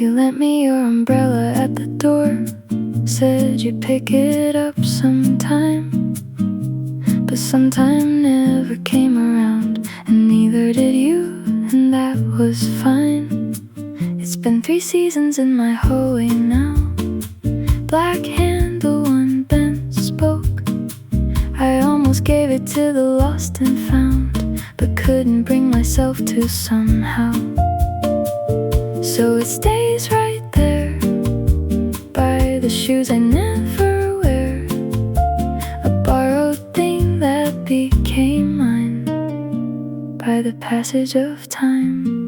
You lent me your umbrella at the door, said you'd pick it up sometime, but sometime never came around, and neither did you, and that was fine. It's been 3 seasons in my hallway now. Black handle, one bent spoke. I almost gave it to the lost and found, but couldn't bring myself to somehow. So it stays right there, by the shoes I never wear, a borrowed thing that became mine by the passage of time.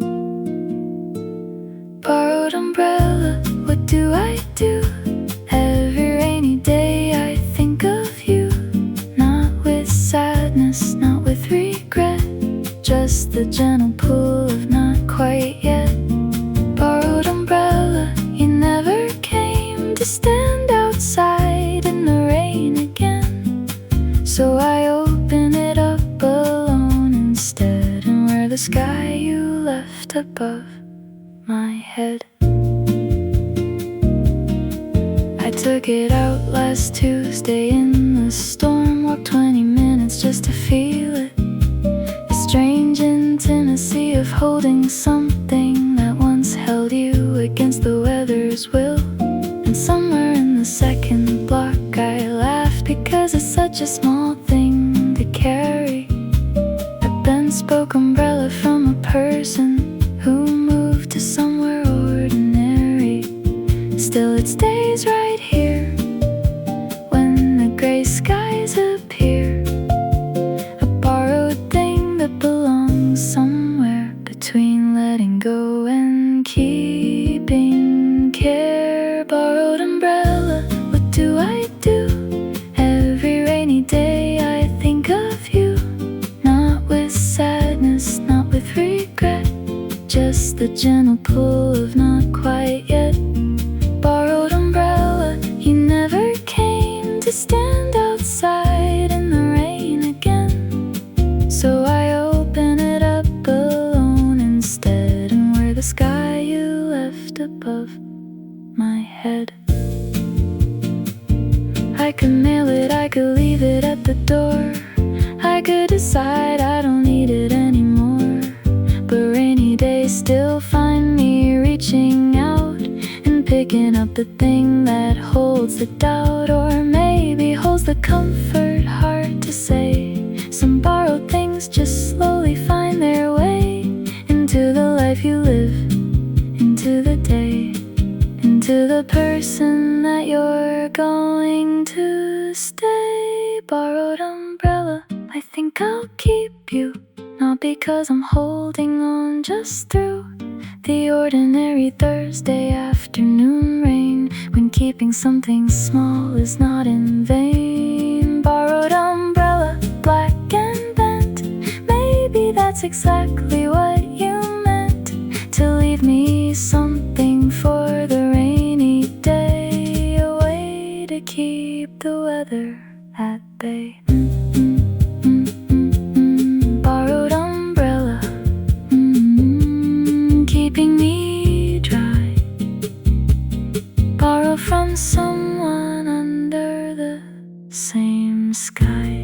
Borrowed umbrella, what do I do? Every rainy day I think of you, not with sadness, not with regret, just the gentle pull of not quite yet. Borrowed umbrella, you never came to stand outside in the rain again, so I open it up alone instead, and wear the sky you left above my head. I took it out last Tuesday in the storm, walked 20 minutes just to feel it, the strange intimacy of holding something that once held you against the weather's will. And somewhere in the second block I laughed, because it's such a small thing to carry, a bespoke umbrella from a person who moved to somewhere ordinary. Still it stays right here when the gray skies appear, a borrowed thing that belongs somewhere between letting go and keeping care. Borrowed umbrella, what do I do? Every rainy day I think of you, not with sadness, not with regret, just the gentle pull of not quite yet. Borrowed umbrella, you never came to stand outside in the rain again, so I open it up alone instead, and wear the sky you left above my head. I could mail it, I could leave it at the door, I could decide I don't need it anymore, but rainy days still find me reaching out and picking up the thing that holds the doubt, or maybe holds the comfort. Hard to say. Some borrowed things just slowly find their way into the life you live, into the day, into the person that you're going to stay. Borrowed umbrella, I think I'll keep you, not because I'm holding on, just through the ordinary Thursday afternoon rain, when keeping something small is not in vain. Borrowed umbrella, black and bent, maybe that's exactly what you meant, to leave me something for the rainy day, a way to keep the weather at bay. Borrowed umbrella, keeping me dry, borrow from someone under the same sky.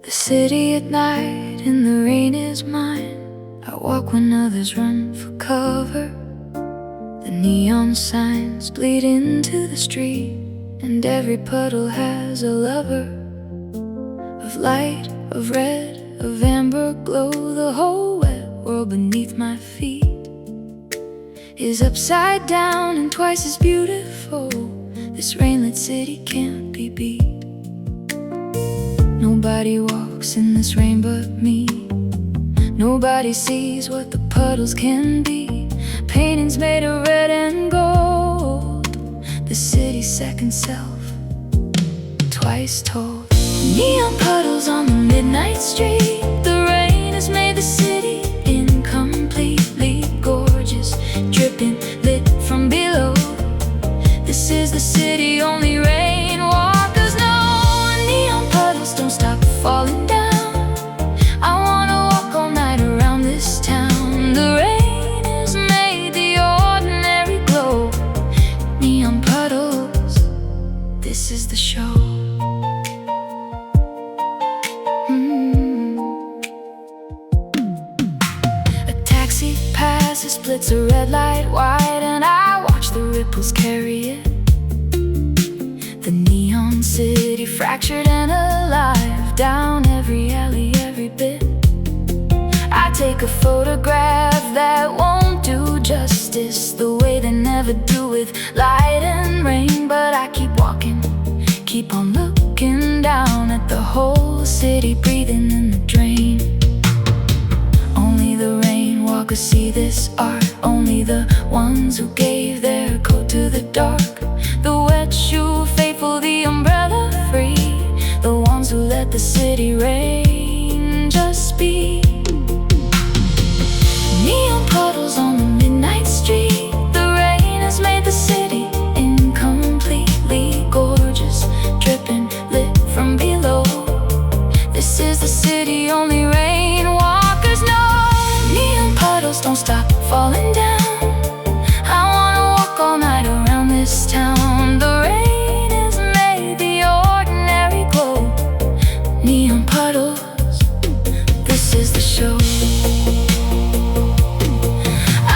The city at night and the rain is mine. I walk when others run for cover. The neon signs bleed into the street, and every puddle has a lover. Of light, of red, of amber glow, the whole wet world beneath my feet is upside down and twice as beautiful. This rainlit city can't be beat. Nobody walks in this rain but me. Nobody sees what the puddles can be. Paintings made of red and gold, the city's second self. twice told. Neon puddles on the midnight street. The rain has made the city incompletely gorgeous, dripping lit from below. This is the city only rain walkers know. Neon puddles don't stop falling down. I wanna walk all night around this town. The rain has made the ordinary glow. Neon puddles, this is the show. A taxi passes, splits a red light wide, and I watch the ripples carry it. The neon city fractured and alive, down every alley, every bit. I take a photograph that won't do justice the way they never do with light and rain. But I keep walking, keep on looking down at the whole city breathing in the drain. Only the rainwalkers see this art, only the ones who gave their coat to the dark. The wet shoe faithful, the umbrella free, the ones who let the city rain just be. Neon puddles on the midnight street. The rain has made the city incompletely gorgeous, dripping lit from below. This is the city only rain walkers know. Neon puddles don't stop falling down. I wanna walk all night around this town. The rain has made the ordinary glow. Neon puddles, this is the show. I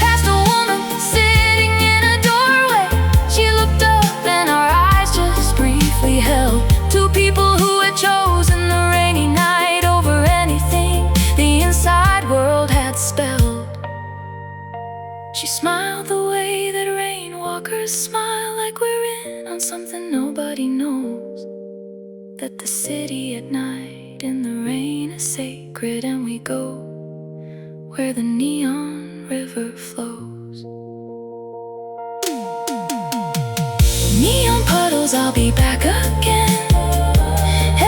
passed a woman sitting in a doorway. She looked up and our eyes just briefly held. Two people who had chosen the rainy night over anything the inside world had spelled. She smiled the way that rainwalkers smile, like we're in on something nobody knows. That the city at night in the rain is sacred, and we go where the neon river flows. Neon puddles, I'll be back again.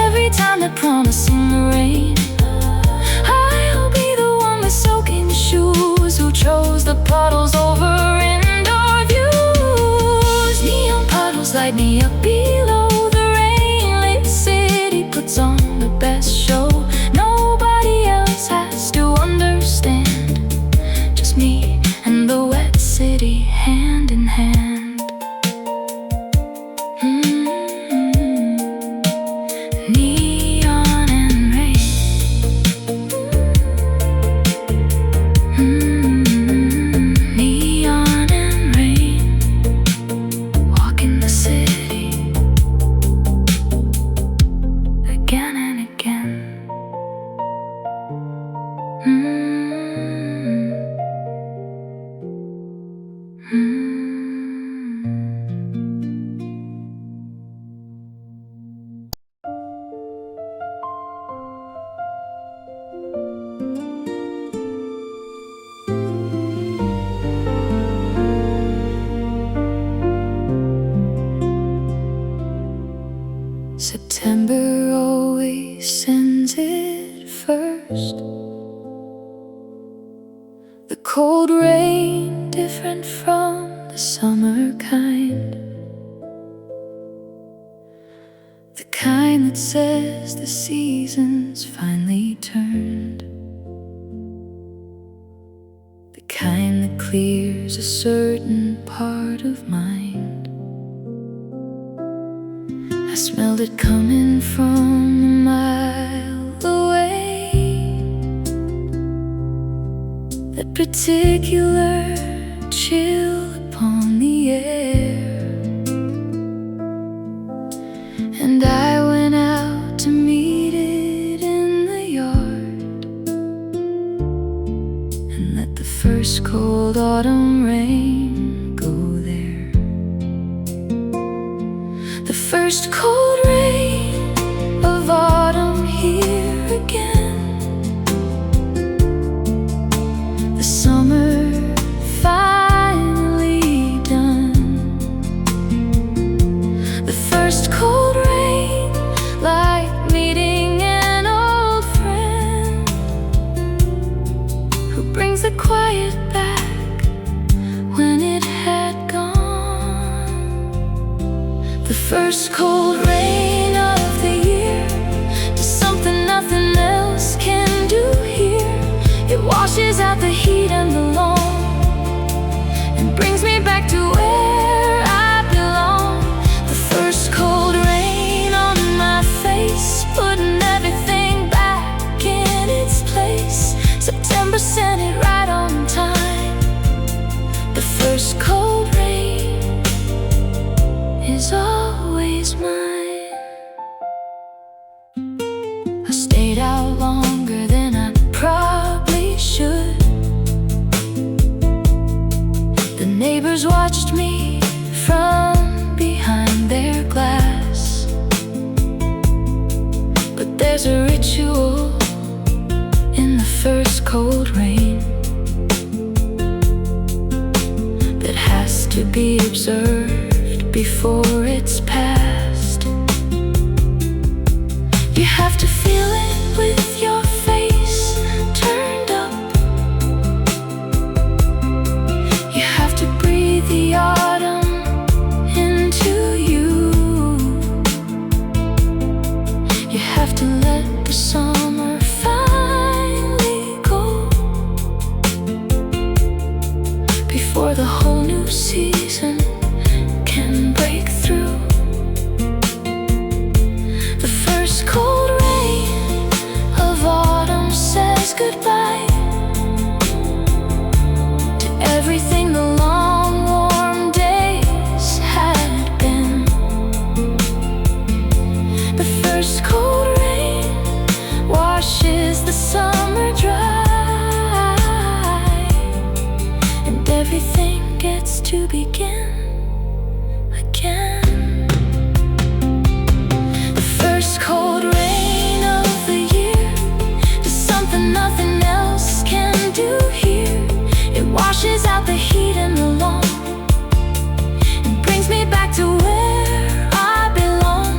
Every time they promise in the rain, I'll be the one with soaking shoes, who chose the puddles over indoor views. Neon puddles light me up below. The rain-lit city puts on the best show. Nobody else has to understand, just me and the wet city hand in hand. Neon and rain. Neon and rain, walking the city again and again. September always sends it first. The cold rain, different from the summer kind. The kind that says the season's finally turned. The kind that clears a certain part of mind. I smelled it coming from a mile away. That particular chill upon the air. And I went out to meet it in the yard, and let the first cold autumn rain go there. The first cold rain of autumn here again. The summer finally done. The first cold The first cold rain of the year does something nothing else can do here. It washes out the heat and the long and brings me back to where I belong. The first cold rain on my face, putting everything back in its place. September sent it right on time. The first cold rain is always mine. I stayed out longer than I probably should. The neighbors watched me from behind their glass. But there's a ritual in the first cold rain that has to be observed before it's past. You have to feel it with your face turned up. You have to breathe the autumn into you. You have to let the summer finally go before the whole new season can break through. The first cold rain of autumn says goodbye to everything the long warm days had been. The first cold rain washes the summer dry, and everything gets to begin again. The first cold rain of the year does something nothing else can do here. It washes out the heat and the long and brings me back to where I belong.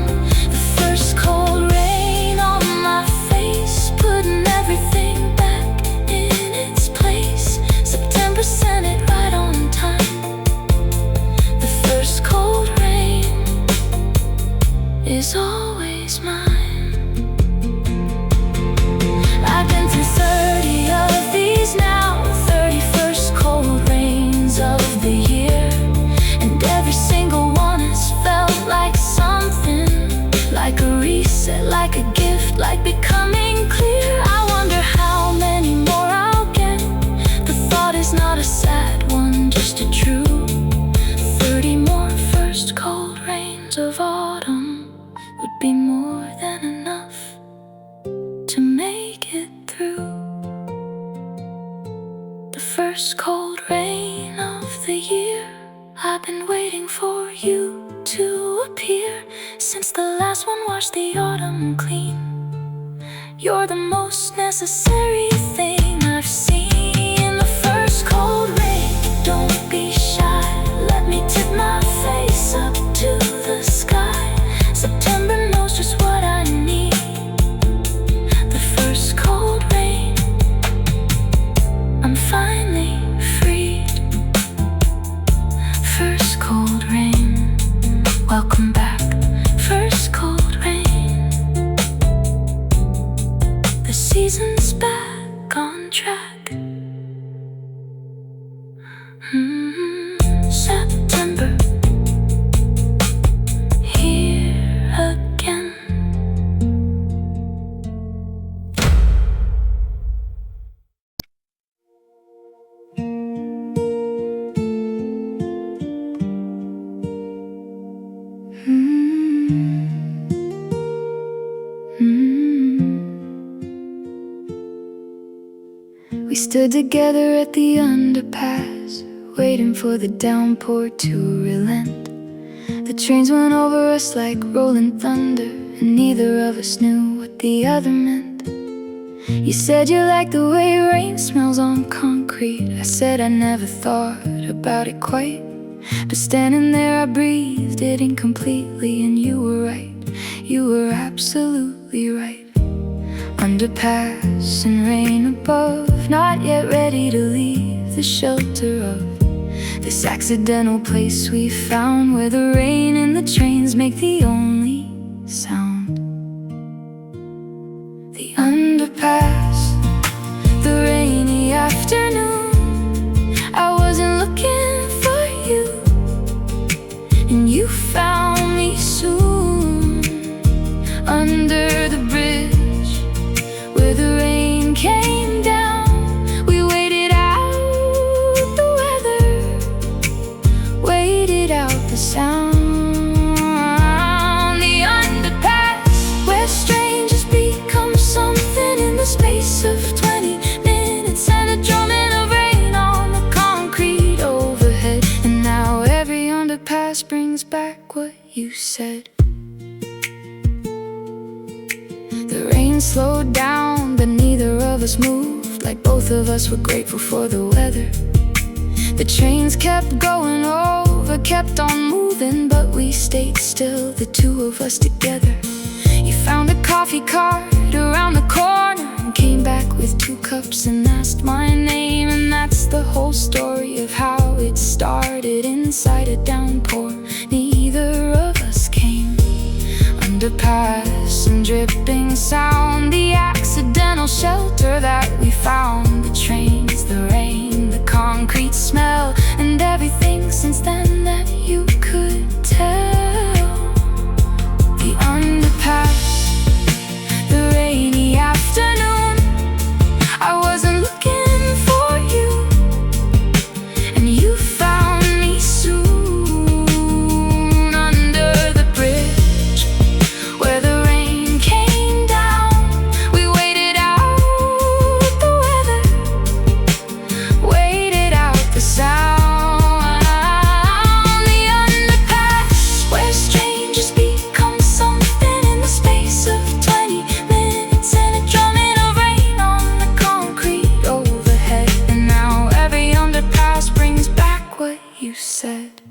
The first cold rain on my face, putting everything back in its place. September sent it right on time. The first cold rain is always mine. I've been through 30 of these now, 31st cold rains of the year, and every single one has felt like something, like a reset, like a gift, like becoming clear. I wonder how many more I'll get. The thought is not a sad one, just a true 30 more first cold rains of autumn would be more than enough to make it through. The first cold rain of the year, I've been waiting for you to appear since the last one washed the autumn clean. You're the most necessary thing I've seen. The first cold rain, don't be shy, let me tip my face up to the sky. September knows just what I need. The first cold rain, I'm finally freed. First cold rain, welcome back. First cold rain, the season's back on track. September, here again. We stood together at the underpass, waiting for the downpour to relent. The trains went over us like rolling thunder, and neither of us knew what the other meant. You said you liked the way rain smells on concrete. I said I never thought about it quite, but standing there I breathed it in completely. And you were right, you were absolutely right. Underpass and rain above, not yet ready to leave the shelter of This accidental place we found, where the rain and the trains make the only sound. The underpass, the rainy afternoon. I wasn't looking for you, and you found me soon. Under the bridge, where the rain came down, we waited out the weather, waited out the sound. The underpass, where strangers become something in the space of 20 minutes, and a drumming of rain on the concrete overhead. And now every underpass brings back what you said. The rain slowed down, but neither of us moved, like both of us were grateful for the weather. The trains kept going over, kept on moving, but we stayed still, the two of us together. You found a coffee cart around the corner and came back with 2 cups and asked my name. And that's the whole story of how it started inside a downpour. Neither of us came. Underpass and dripping sound, the accidental shelter that we found. The trains, the rain, the concrete smell, and everything since then that you could tell. The underpass, the rainy afternoon. I wasn't looking for you, and you found me soon. Under the bridge, where the rain came down, we waited out the weather, waited out the sound. The underpass, where strangers become something in the space of 20 minutes, and a drumming of rain on the concrete overhead. And now every underpass brings back what you said.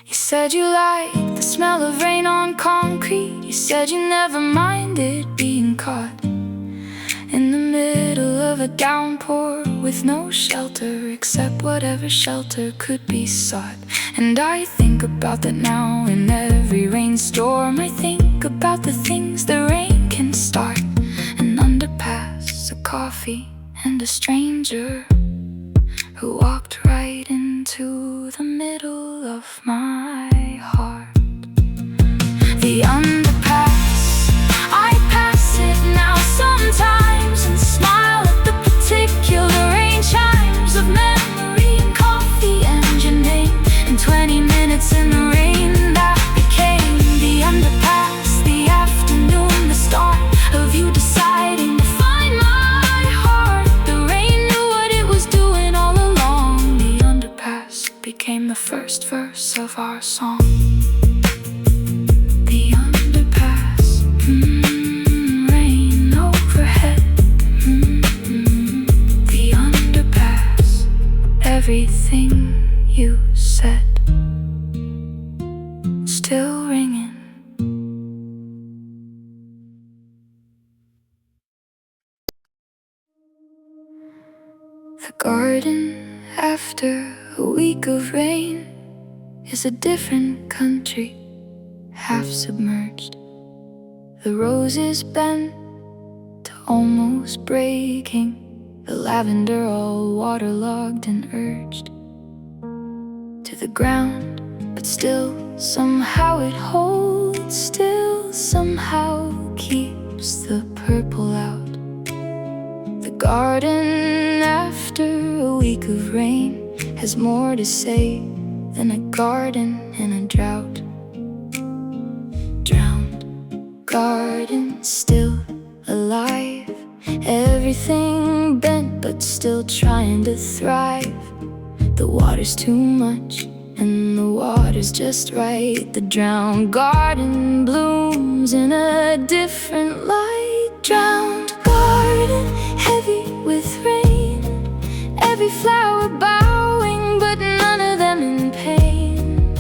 You said you liked the smell of rain on concrete. You said you never minded being caught in the middle of a downpour with no shelter except whatever shelter could be sought. And I think about that now in every rainstorm. I think about the things the rain can start. An underpass, a coffee, and a stranger who walked right into the middle of my heart. The underpass, I pass it now sometimes and smile at the particular rain chimes of memory and coffee and your name. And 20 minutes in the rain that became the underpass, the afternoon, the start of you deciding to find my heart. The rain knew what it was doing all along. The underpass became the first verse of our song. The underpass, rain overhead. The underpass, everything you said, still ringing. The garden after a week of rain is a different country, half submerged. The roses bent to almost breaking, the lavender all waterlogged and urged to the ground. But still, somehow it holds, still somehow keeps the purple out. The garden after a week of rain has more to say than a garden in a drought. Drowned garden still alive, everything bent but still trying to thrive. The water's too much and the water's just right. The drowned garden blooms in a different light. Drowned garden heavy with rain, every flower bowing but none of them in pain.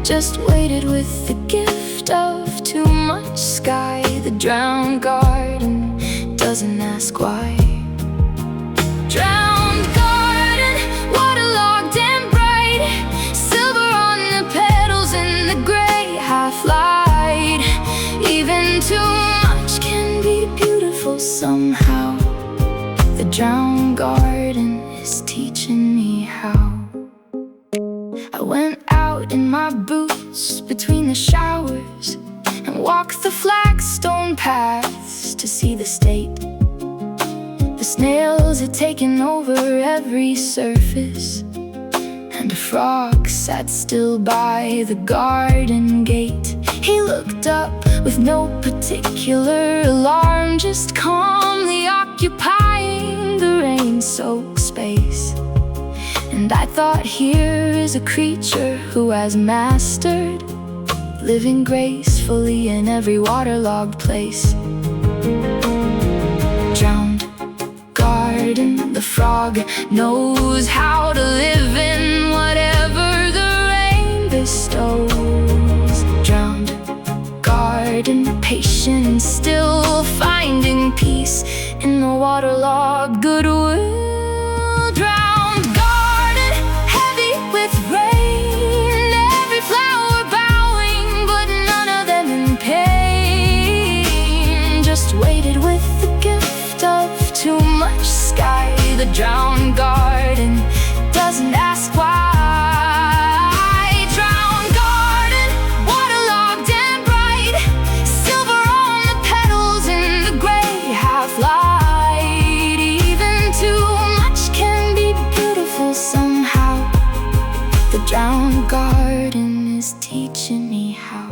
Just waited with the gift of too much sky. The drowned garden doesn't ask why. Drowned garden somehow. The drowned garden is teaching me how. I went out in my boots between the showers and walked the flagstone paths to see the state. The snails had taken over every surface, and a frog sat still by the garden gate. He looked up with no particular alarm, just calmly occupying the rain-soaked space. And I thought, here is a creature who has mastered living gracefully in every waterlogged place. Drowned garden, the frog knows how to live in whatever the rain bestows. Drowned garden, patient and still, finding peace in the waterlogged goodwill. Drowned garden, heavy with rain, every flower bowing, but none of them in pain. Just waited with the gift of too much sky. The drowned garden doesn't ask why. Drowned garden, waterlogged and bright, silver on the petals in the gray half-light. Even too much can be beautiful somehow. The drowned garden is teaching me how.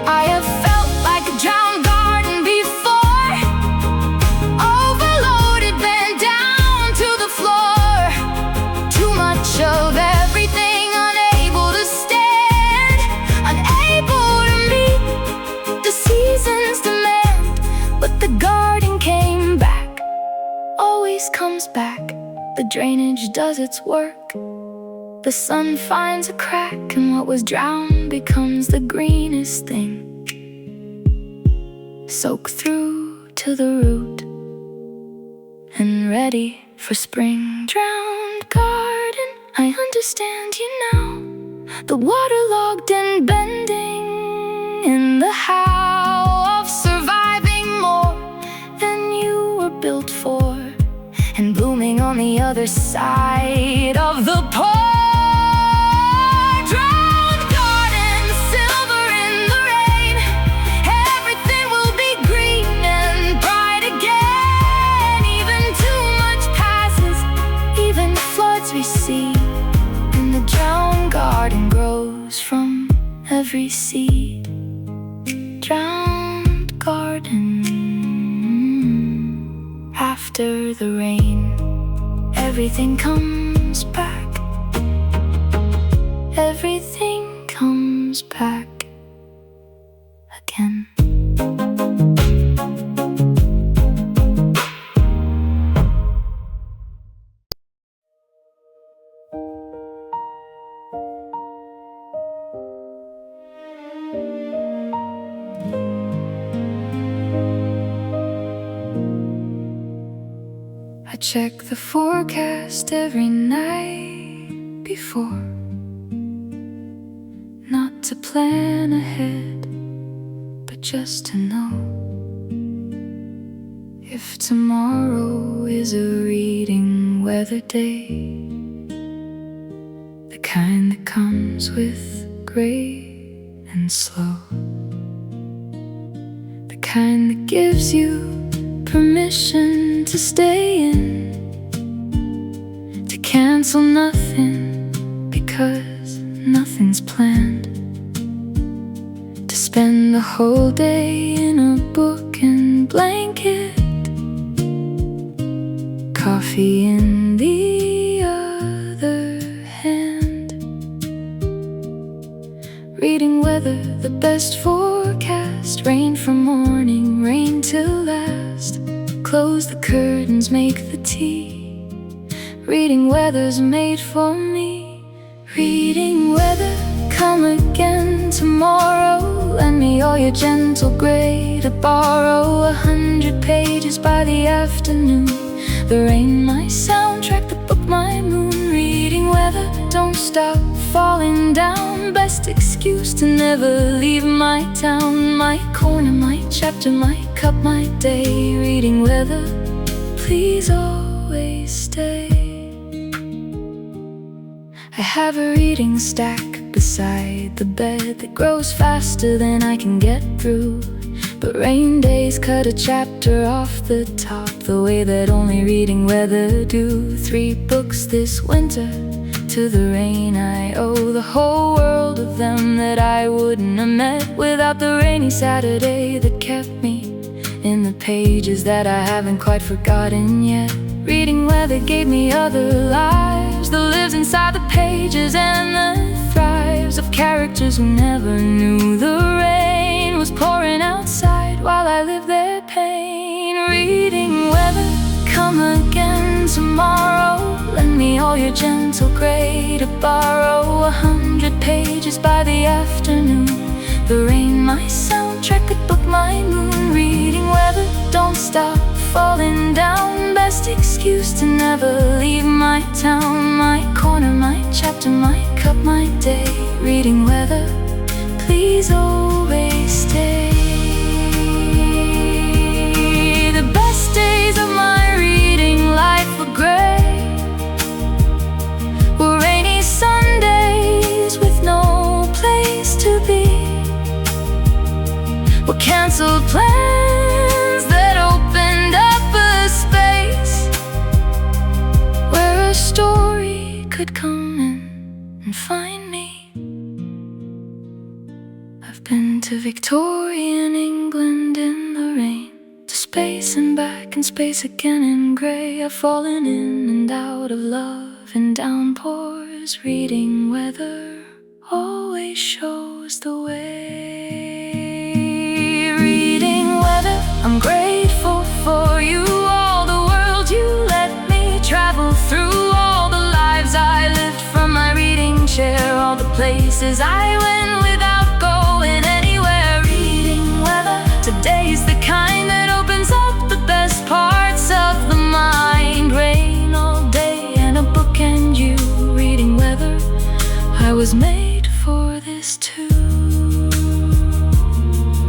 I have felt like a drowned garden before, overloaded, bent down to the floor. Too much of everything, unable to stand, unable to meet the season's demand. But the garden came back, always comes back. The drainage does its work. The sun finds a crack, and what was drowned becomes the greenest thing. Soak through to the root and ready for spring. Drowned garden, I understand you now. The waterlogged and bending in the how of surviving more than you were built for, and blooming on the other side of the pour. Drowned garden, silver in the rain, everything will be green and bright again. Even too much passes, even floods we see, and the drowned garden grows from every seed. Drowned garden. After the rain, everything comes back. Everything comes back again. I check the forecast every night before, not to plan ahead, but just to know if tomorrow is a reading weather day, the kind that comes with gray and slow, the kind that gives you permission to stay in, to cancel nothing because nothing's planned, to spend the whole day in a book and blanket, coffee in the other hand, reading weather, the best forecast, rain from morning, rain till last. Close the curtains, make the tea. Reading weather's made for me. Reading weather, come again tomorrow. Lend me all your gentle gray to borrow. 100 pages by the afternoon. The rain, my soundtrack, the book, my moon. Reading weather, don't stop falling down. Best excuse to never leave my town. My corner, my chapter, my cup, my day. Reading weather, please always stay. I have a reading stack beside the bed that grows faster than I can get through. But rain days cut a chapter off the top, the way that only reading weather do. 3 books this winter, to the rain I owe the whole world of them that I wouldn't have met without the rainy Saturday that kept me in the pages that I haven't quite forgotten yet. Reading weather gave me other lives, that lives inside the pages and the thrives of characters who never knew the rain was pouring outside while I lived their pain. Reading weather, come again tomorrow. Lend me all your gentle gray to borrow. 100 pages by the afternoon. The rain, my soundtrack, could book my moon. Reading weather, don't stop falling down. Best excuse to never leave my town. My corner, my chapter, my cup, my day. Reading weather, please always stay. The best days of my reading life were gray, were rainy Sundays with no place to be, were canceled plans that opened up a space where a story could come in and find me. I've been to Victorian England in the rain, to space and back and space again in grey. I've fallen in and out of love in downpours. Reading weather always shows the way. Reading weather, I'm grateful for you, all the world you let me travel through, all the lives I lived from my reading chair, all the places I went without going anywhere. Reading weather, today's the kind that opens up the best parts of the mind. Rain all day and a book and you. Reading weather, I was made for this too.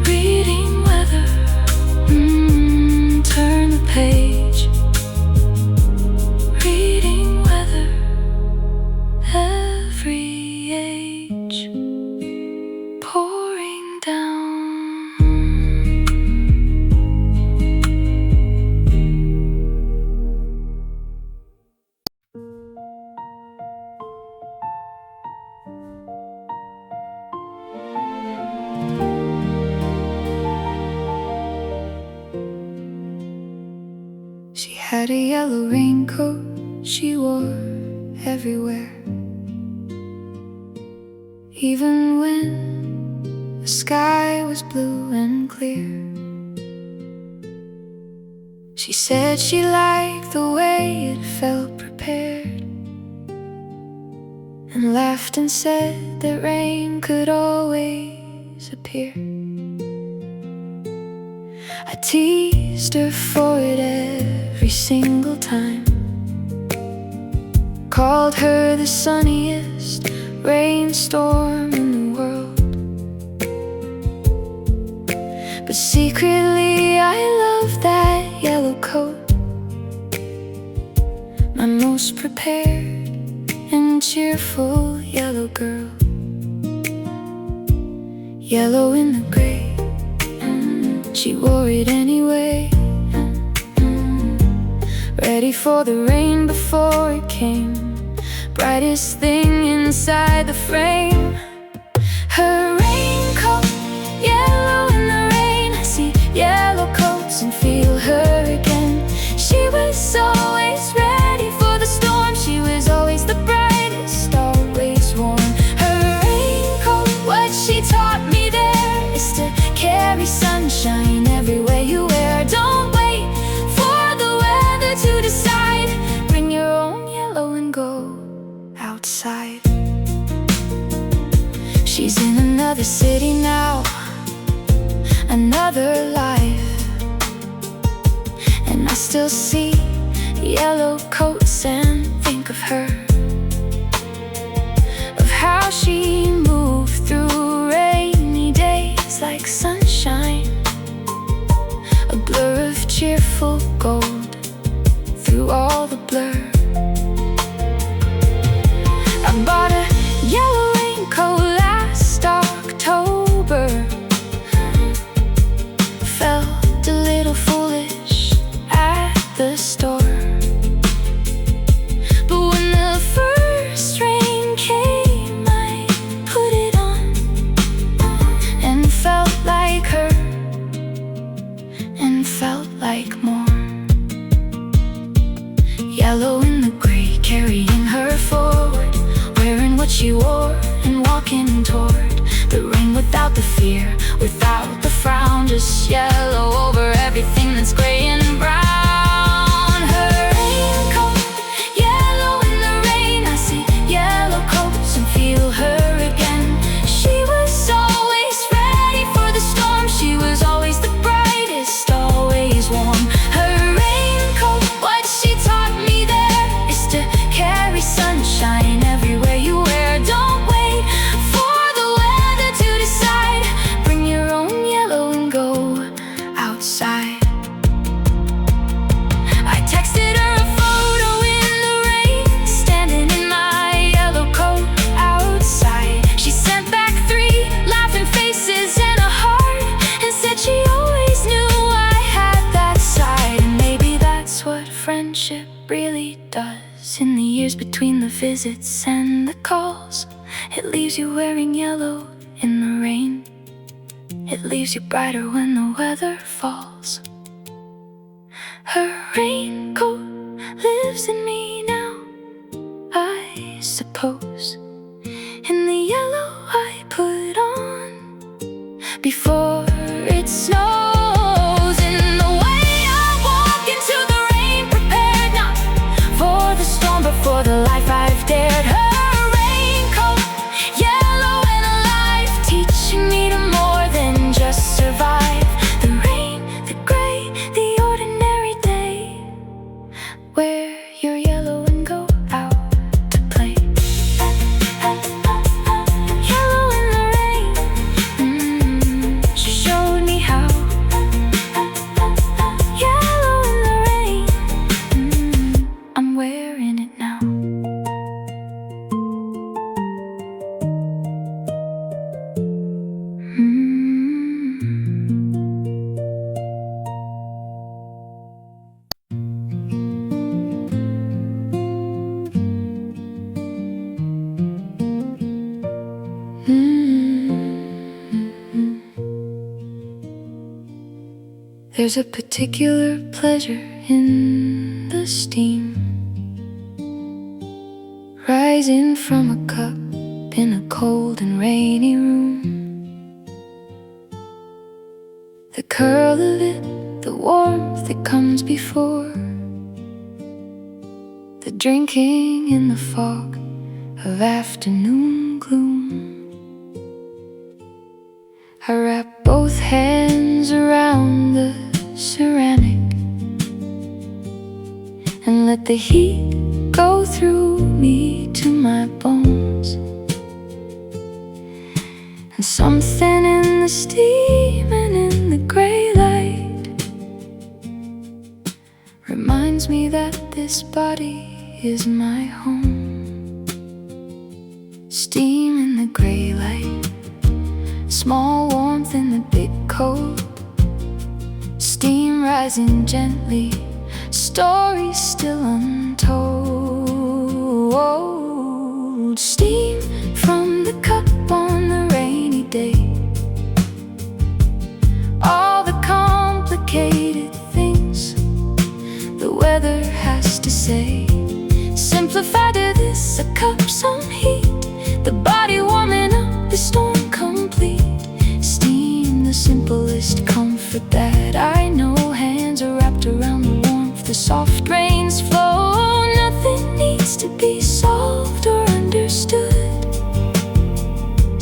Reading weather, turn the page. Reading weather, every age pouring down. She had a yellow raincoat she wore everywhere, even when the sky was blue and clear. She said she liked the way it felt prepared, and laughed and said that rain could always appear. I teased her for it every single time, called her the sunniest rainstorm in the world. But secretly I loved that yellow coat, my most prepared and cheerful yellow girl. Yellow in the gray, she wore it anyway, ready for the rain before it came, brightest thing inside the frame. Her raincoat, yellow in the rain. I see yellow coats and feel her again. She was always ready for the storm. She was always the brightest, always warm. Her raincoat, what she taught me there is to carry sunshine everywhere you wear. Don't wait for the weather to decide. Bring your own yellow and go outside. She's in another city now, another life, and I still see yellow coats and think of her how she moved through rainy days like sunshine, a blur of cheerful gold through all the blur. I bought a yellow raincoat last October. Felt a little foolish at the store, but when the first rain came, I put it on and felt like her and felt like more. Yellow in the gray, carrying her forward, wearing what she wore and walking toward the rain without the fear, without the frown, just yellow over everything that's gray and brown. Her raincoat, yellow in the rain. I see yellow coats and feel her again. She was always ready for the storm. She was always the brightest, always warm. Her raincoat, what she taught me there is to carry sunshine everywhere you wear. Don't wait for the weather to decide. Bring your own yellow and go outside. I texted her a photo in the rain, standing in my yellow coat outside. She sent back 3 laughing faces and a heart, and said she always knew I had that side. And maybe that's what friendship really does. In the years between the visits and the calls, it leaves you wearing yellow in the rain. It leaves you brighter when the weather falls. Her raincoat lives in me now, I suppose, in the yellow I put on before it snows. In the way I walk into the rain, prepared not for the storm but for the life I've dared. Her raincoat, yellow and alive, teaching me to more than just survive the rain, the gray, the ordinary day. Wear your yellow and go out to play. Yellow in the rain, she showed me how. Yellow in the rain, I'm wearing it now. There's a particular pleasure in the steam rising from a cup in a cold and rainy room. The curl of it, the warmth that comes before, the drinking in the fog of afternoon gloom. I wrap both hands around the ceramic and let the heat go through me to my bones. And something in the steam and in the gray light reminds me that this body is my home. Steam in the gray light, small warmth in the big cold, steam rising gently, stories still untold. Steam from the cup on the rainy day, all the complicated things the weather has to say. Simplify to this, a cup, some heat, the body warming up, the storm complete. Steam, the simplest comfort that I know. Hands are wrapped around the warmth, the soft rains flow. Nothing needs to be solved or understood.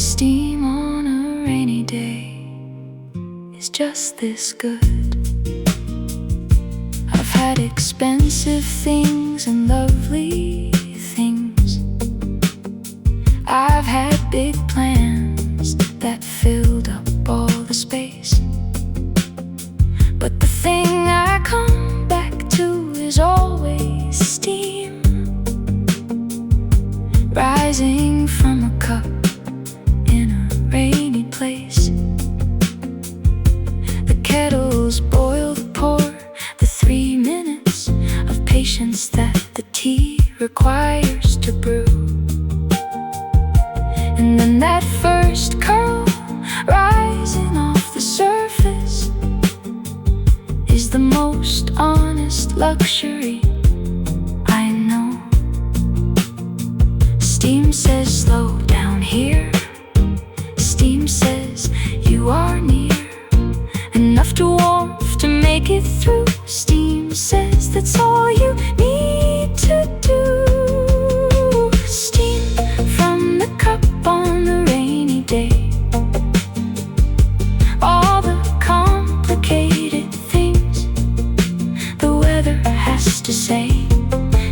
Steam on a rainy day is just this good. I've had expensive things and lovely things. I've had big plans that filled up all the space. But the thing I come back to is always steam rising from a cup in a rainy place. The kettles boil, the pour, the 3 minutes of patience that the tea requires to brew. And then that first curl rising off the surface is the most honest luxury I know. Steam says slow down here. Steam says you are near, enough to warmth to make it through. Steam says that's all you need to do. Steam from the cup on a rainy day. All the complicated things the weather has to say,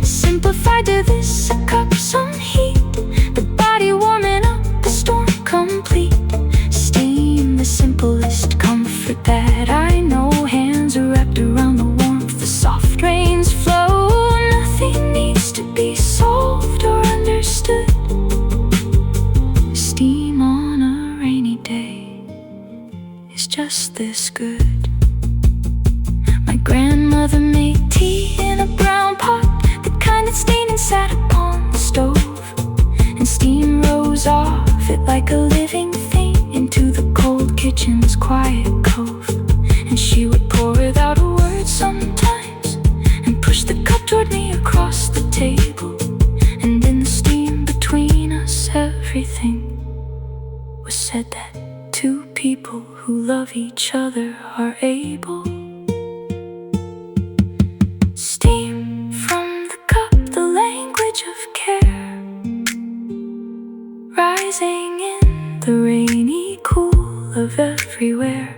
simplified to this: a cup, some heat, the body warming up, the storm complete. Steam, the simplest comfort that I know. Hands are wrapped around the warmth, the soft rains flow. Nothing needs to be solved or understood. Steam on a rainy day is just this good. My grandmother made tea in a brown pot, the kind that stained and sat upon the stove, and steam rose off it like a living thing into the cold kitchen's quiet cove. And she would pour without a word sometimes, and push the cup toward me across the table. And in the steam between us, everything was said that two people who love each other are able. Steam from the cup, the language of care, rising in the rainy cool of everywhere.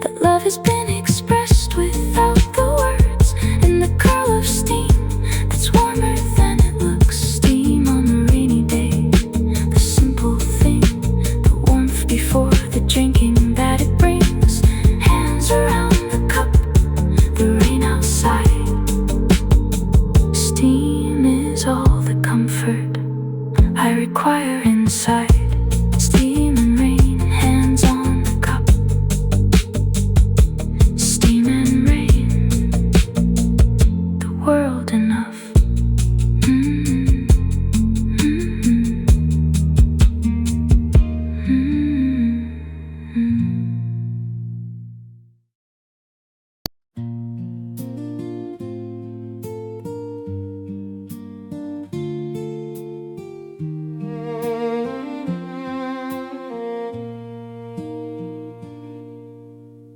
That love has been expressed without the words, in the curl of steam that's warmer than it looks. Steam on a rainy day, the simple thing, the warmth before the drinking that it brings. Hands around the cup, the rain outside. Steam is all the comfort I require inside. Steam and rain, hands on the cup. Steam and rain, the world enough.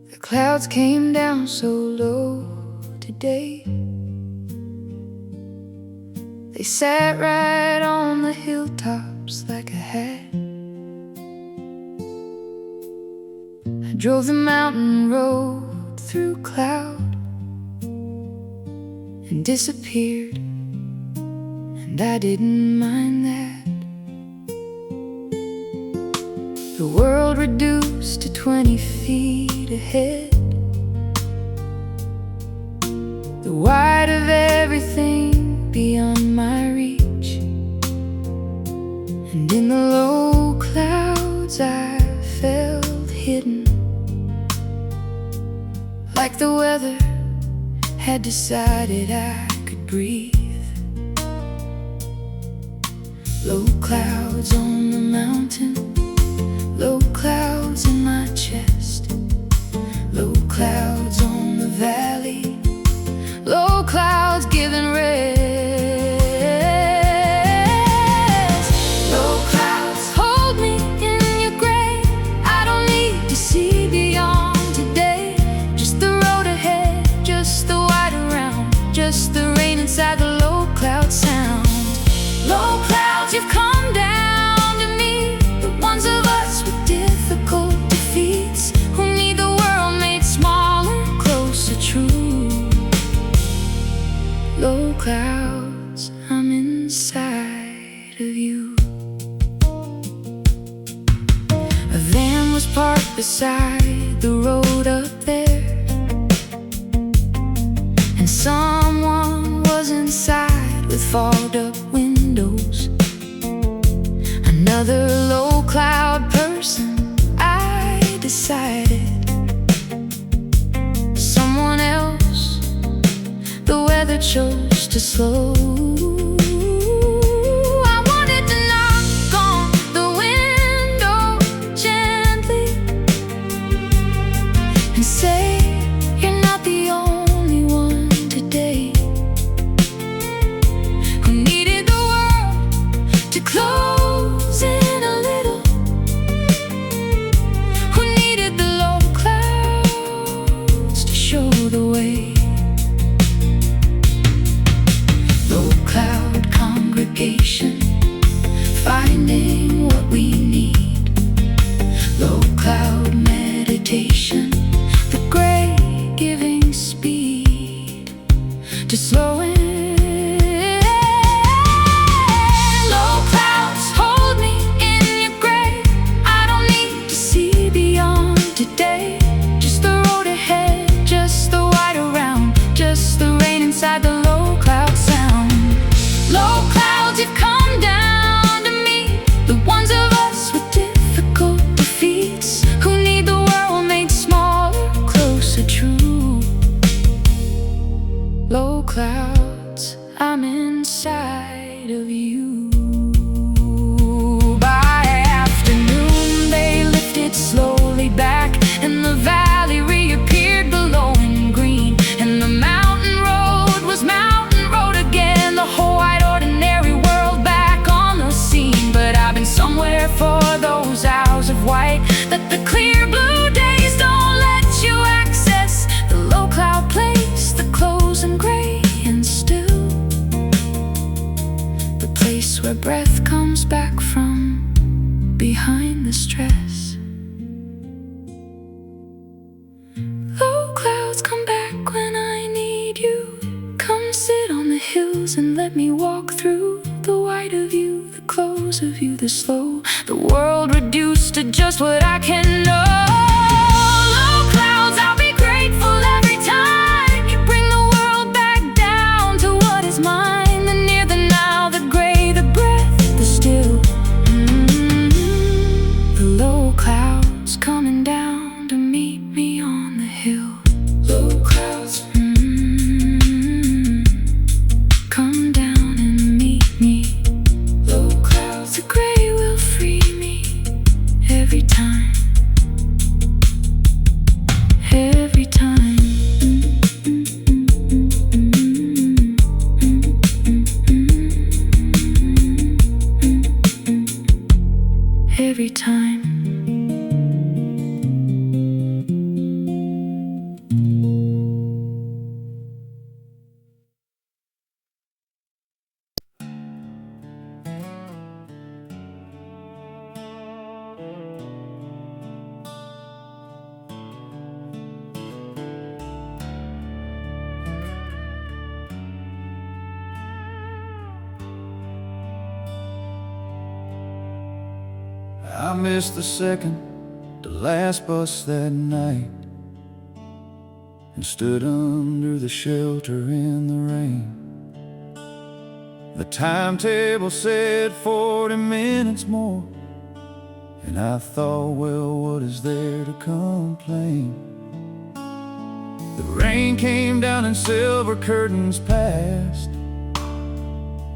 The clouds came down so low today. They sat right on the hilltops like a hat. I drove the mountain road through cloud and disappeared, and I didn't mind that. The world reduced to 20 feet ahead, the wide of everything beyond my reach. And in the low clouds I felt hidden, like the weather had decided I could breathe. Low clouds on the mountain, low clouds in my chest, low clouds on the valley, low clouds giving rest. Low clouds, hold me in your gray. I don't need to see beyond today. Just the road ahead, just the white around, just the rain inside the low cloud sound. Low clouds, you've come down to me, but A van was parked beside the road up there, and someone was inside with fogged up windows. Another low cloud person, I decided. Someone else, the weather chose to slow. I wanted to knock on the window gently and say, you're not the only one today who needed the world to close in a little, who needed the low clouds to show the way. Low cloud congregation, finding what we need. Low cloud meditation, the gray giving speed to slowing. Low clouds, hold me in your gray. I don't need to see beyond today. Just the road ahead, just the white around, just the rain inside the low cloud sound. Low clouds, you've come down to meet the ones of us with difficult defeats, who need the world made smaller, closer, true. Low clouds, I'm inside of you. By afternoon they lifted slowly back, and the valley reappeared below in green, and the mountain road was mountain road again, the whole wide ordinary world back on the scene. But I've been somewhere for those hours of white that the clear blue days don't let you access, the low cloud place, the close and gray and still, the place where breath comes back from behind the stress. Low clouds, come back when I need you. Come sit on the hills and let me walk through the white of you, the close of you, the slow, the world reduced to just what I can know. Low clouds, I'll be grateful every time you bring the world back down to what is mine. The near, the now, the gray, the breath, the still. The low clouds coming down to meet me on the hill. Low clouds, come down and meet me. Low clouds, the gray will free me every time. Every time. Every time. I missed the second to last bus that night, and stood under the shelter in the rain. The timetable said 40 minutes more, and I thought, well, what is there to complain? The rain came down and silver curtains passed.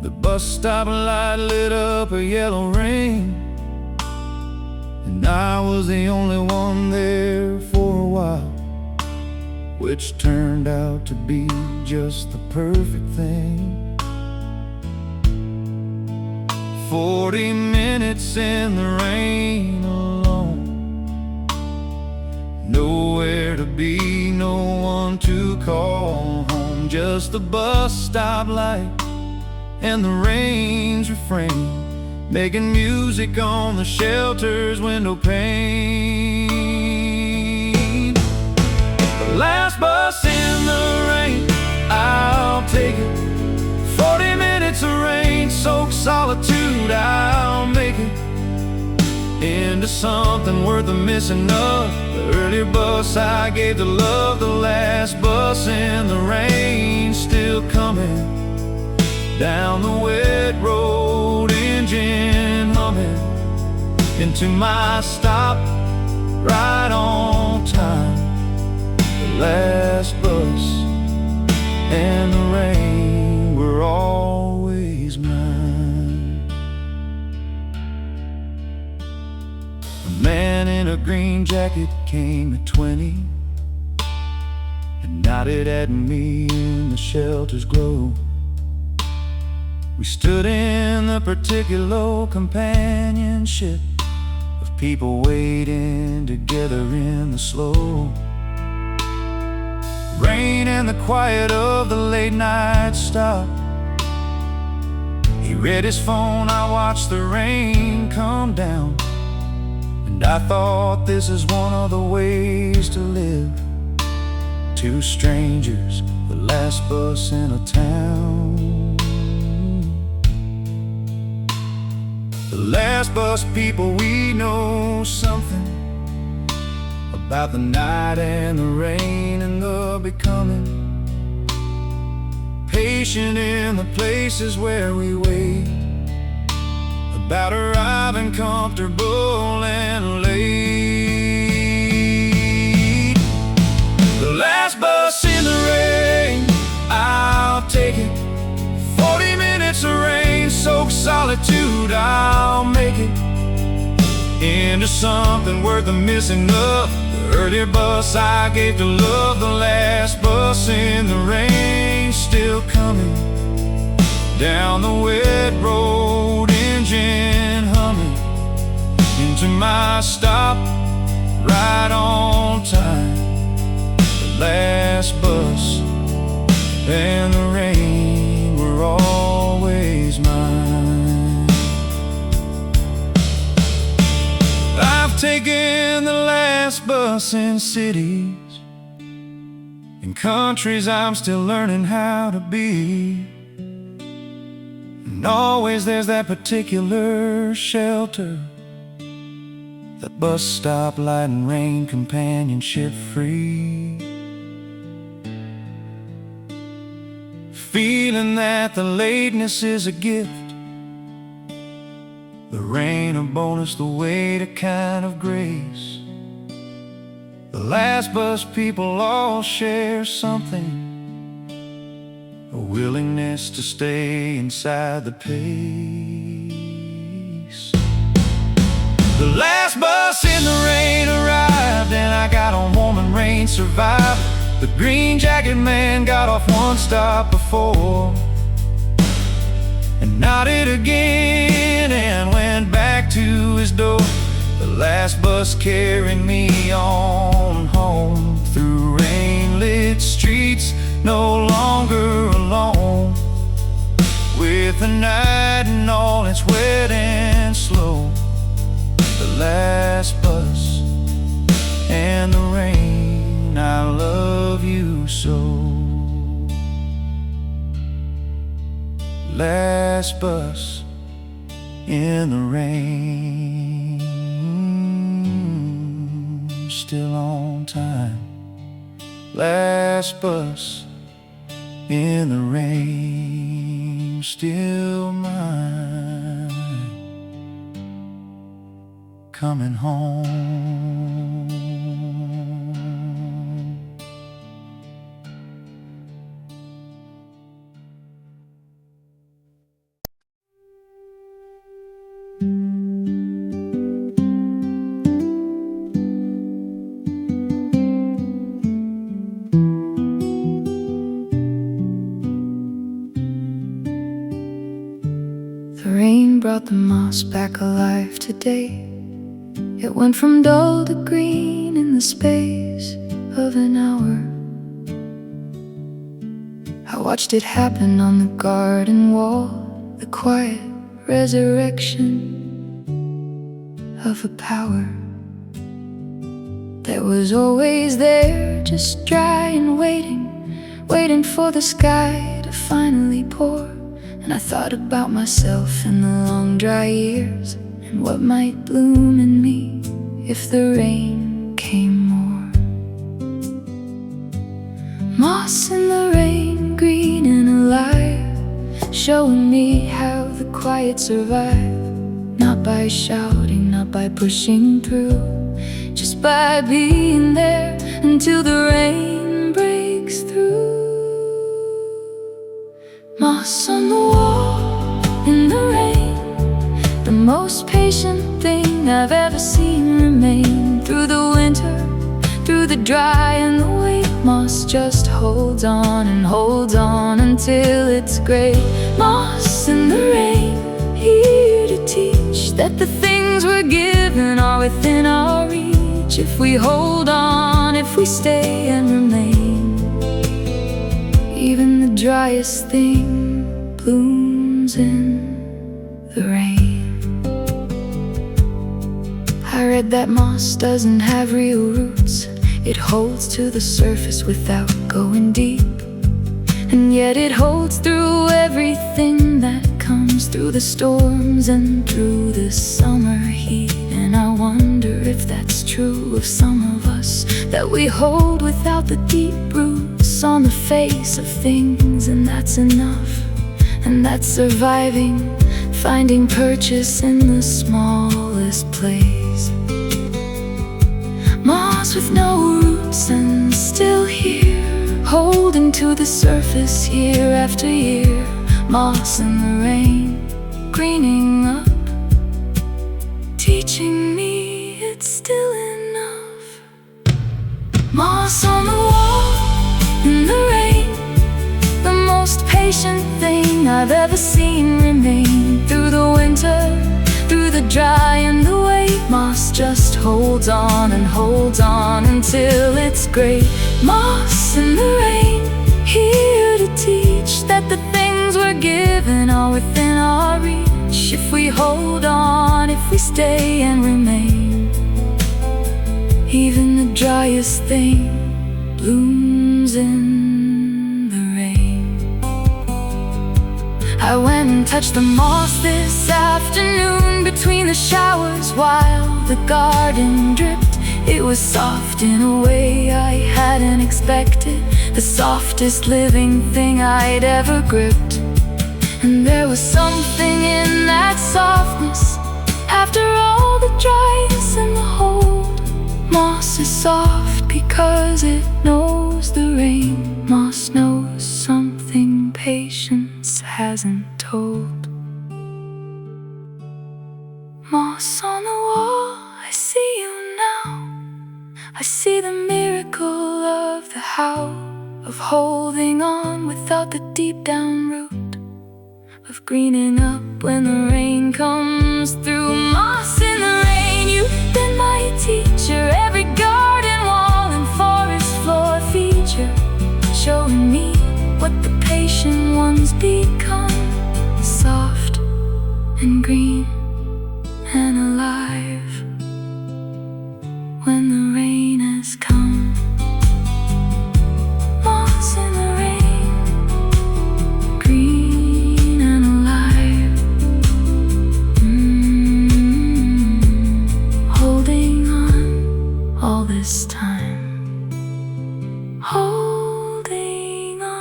The bus stop light lit up a yellow rain, and I was the only one there for a while, which turned out to be just the perfect thing. 40 minutes in the rain alone, nowhere to be, no one to call home, just the bus stop light and the rain's refrain, making music on the shelter's window pane. The last bus in the rain, I'll take it. 40 minutes of rain-soaked solitude, I'll make it. into something worth the missing of. The earlier bus I gave to love, the last bus in the rain, still coming down the wet road, engine humming into my stop right on time. The last bus and the rain were always mine. A man in a green jacket came at 20 and nodded at me in the shelter's glow. We stood in the particular companionship of people waiting together in the slow rain and the quiet of the late night stop. He read his phone, I watched the rain come down, and I thought this is one of the ways to live. Two strangers, the last bus in a town. The last bus people, we know something about the night and the rain and the becoming. Patient in the places where we wait, about arriving comfortable and late. The last bus in the rain, I'll take it. 40 minutes of rain-soaked solitude, I'll make it into something worth the missing of. The earlier bus I gave to love, the last bus in the rain, still coming down the wet road, engine humming into my stop right on time. The last bus and the rain were always mine. I've taken the last bus in cities, in countries I'm still learning how to be. And always there's that particular shelter, that bus stop, light and rain, companionship free. Feeling that the lateness is a gift, the rain a bonus, the wait a kind of grace. The last bus people all share something, a willingness to stay inside the pace. The last bus in the rain arrived, and I got on warm and rain survived. The green jacket man got off one stop before and nodded again and went back to his door. The last bus carried me on home through rain-lit streets, no longer alone, with the night and all its wet and slow. The last bus and the rain, I love you so. Last bus in the rain, still on time. Last bus in the rain, still mine. Coming home. The rain brought the moss back alive today. It went from dull to green in the space of an hour. I watched it happen on the garden wall, the quiet resurrection of a power that was always there, just dry and waiting for the sky to finally pour. And I thought about myself in the long dry years and what might bloom in me if the rain came more. Moss in the rain, green and alive, showing me how the quiet survive. Not by shouting, not by pushing through, just by being there until the rain breaks through. Moss on the wall in the rain, the most patient thing I've ever seen remain. Through the winter, through the dry and the wet, moss just holds on and holds on until it's gray. Moss in the rain, here to teach that the things we're given are within our reach. If we hold on, if we stay and remain, even the driest thing blooms in the rain. I read that moss doesn't have real roots. It holds to the surface without going deep, and yet it holds through everything that comes, through the storms and through the summer heat. And I wonder if that's true of some of us, that we hold without the deep roots on the face of things. And that's enough, and that's surviving, finding purchase in the smallest place. Moss with no roots and still here, holding to the surface year after year. Moss in the rain, greening up, teaching me it's still enough. Moss on the wall in the rain, the most patient thing I've ever seen remain. Through the winter, through the dry and the wet, moss just holds on and holds on until it's gray. Moss in the rain, here to teach that the things we're given are within our reach. If we hold on, if we stay and remain, even the driest thing blooms in the rain. I went and touched the moss this afternoon between the showers while the garden dripped. It was soft in a way I hadn't expected, the softest living thing I'd ever gripped. And there was something in that softness after all the dryness and the hold. Moss is soft because it knows the rain. Moss knows something patience hasn't told. Moss on the wall, I see you now. I see the miracle of the how, of holding on without the deep down root, of greening up when the rain comes through. Moss in the rain, you've been my teacher, every garden wall and forest floor feature, showing me what the patient ones become. Soft and green and alive when the rain has come. Moss in the rain, green and alive, holding on all this time, holding on.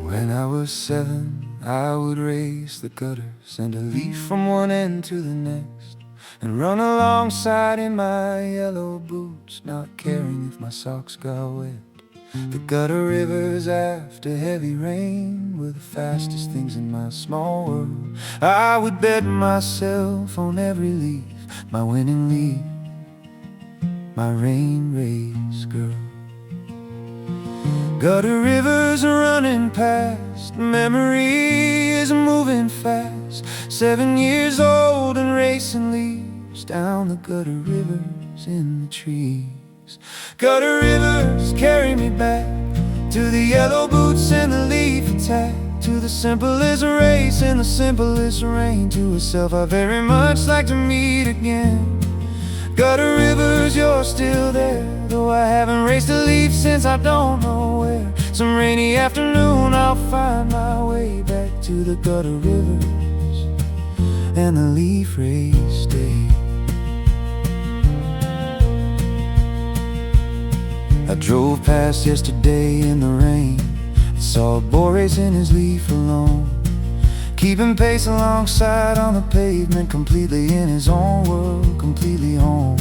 When I was 7, I would race the gutters and a leaf from one end to the next, and run alongside in my yellow boots, not caring if my socks got wet. The gutter rivers after heavy rain were the fastest things in my small world. I would bet myself on every leaf, my winning leaf, my rain race girl. Gutter rivers are running past, memory is moving fast. 7 years old and racing leaves down the gutter rivers in the trees. Gutter rivers carry me back to the yellow boots and the leaf attack, to the simplest race in the simplest rain. To herself, I very much like to meet again. Gutter rivers, you're still there, though I haven't raced a leaf since I don't know where. Some rainy afternoon, I'll find my way back to the gutter rivers and the leaf race day. I drove past yesterday in the rain and saw a boy racing his leaf alone, keeping pace alongside on the pavement, completely in his own world, completely home.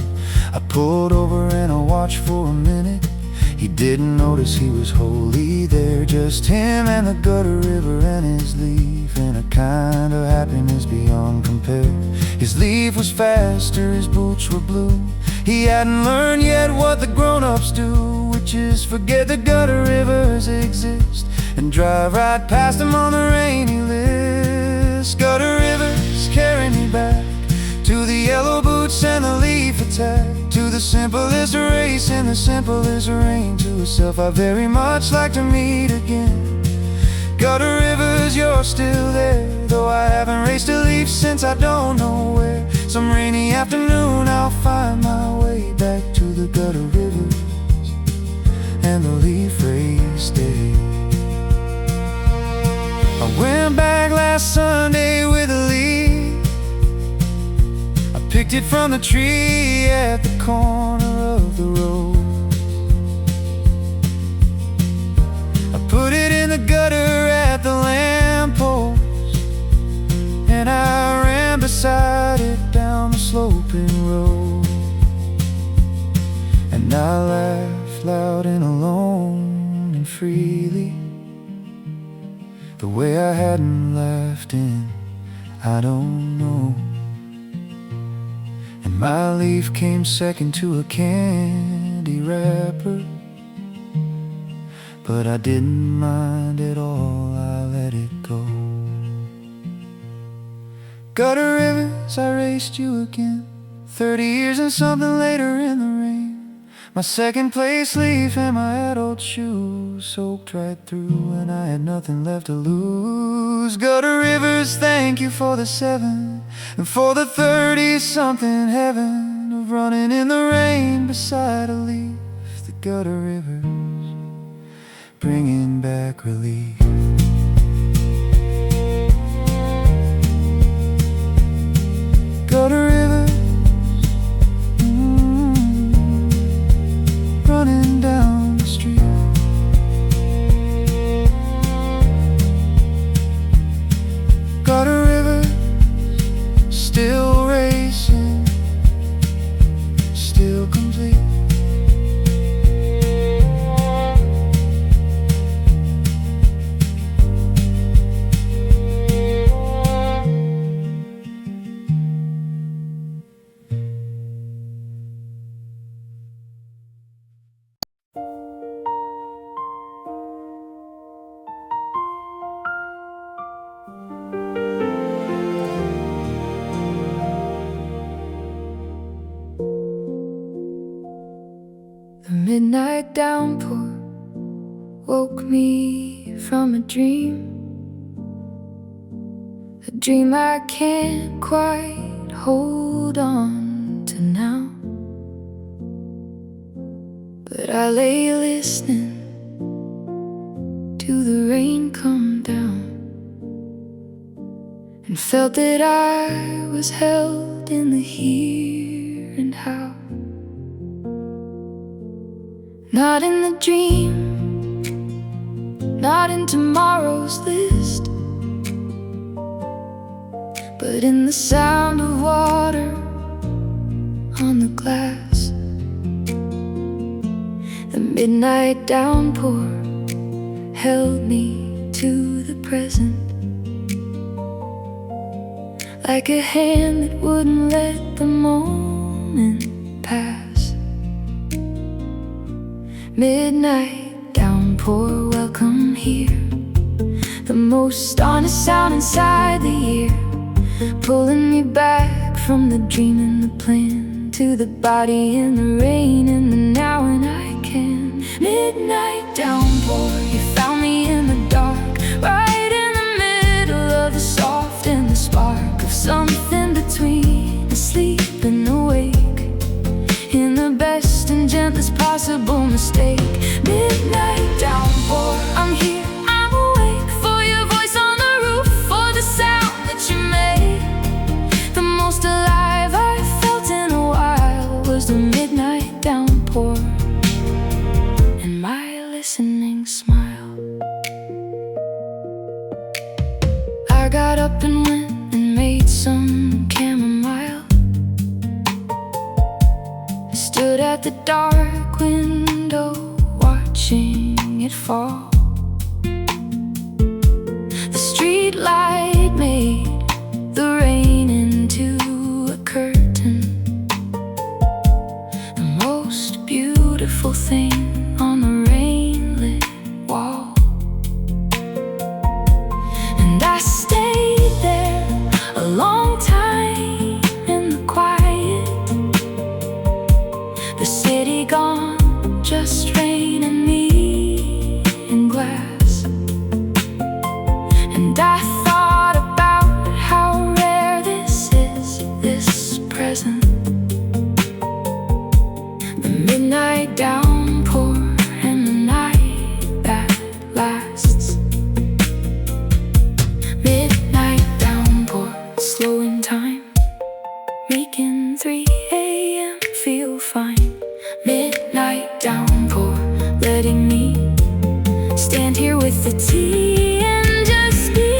I pulled over and I watched for a minute. He didn't notice he was wholly there, just him and the gutter river and his leaf, and a kind of happiness beyond compare. His leaf was faster, his boots were blue. He hadn't learned yet what the grown-ups do, which is forget the gutter rivers exist and drive right past them on the rainy list. Gutter rivers carry me back to the yellow boots and the leaf attack, to the simplest race in the simplest rain. To herself, I very much like to meet again. Gutter rivers, you're still there, though I haven't raced a leaf since I don't know where. Some rainy afternoon, I'll find my way back to the gutter rivers and the leaf race day. I went back last Sunday with a leaf. I picked it from the tree at the corner of the road. I put it in the gutter at the lamppost, and I ran beside it down the sloping road. And I laughed loud and alone and freely, the way I hadn't laughed in I don't know. And my leaf came second to a candy wrapper, but I didn't mind at all, I let it go. Gutter rivers, I raced you again, 30 years and something later in the rain. My second place leaf and my adult shoes soaked right through, and I had nothing left to lose. Gutter rivers, thank you for the 7 and for the 30-something heaven of running in the rain beside a leaf. The gutter rivers, bringing back relief. Gutter rivers, running down the street. Gutter rivers, still racing, still complete. The midnight downpour woke me from a dream I can't quite hold on to now. But I lay listening to the rain come down, and felt that I was held in the here and how. Not in the dream, not in tomorrow's list, but in the sound of water on the glass. The midnight downpour held me to the present, like a hand that wouldn't let the moment pass. Midnight downpour, welcome here, the most honest sound inside the year, pulling me back from the dream and the plan, to the body in the rain and the now when I can. Midnight downpour, you found me in the dark, right in the at the dark window, watching it fall. The street light made the rain into a curtain, the most beautiful thing on the rain-lit wall. And I stayed there a long time in the quiet, the city gone, just rain and me in glass. And I thought about how rare this is, this present, the midnight downpour and the night that lasts. Midnight downpour, slow in time, making 3 a.m. feel fine. Midnight downpour, letting me stand here with the tea and just be.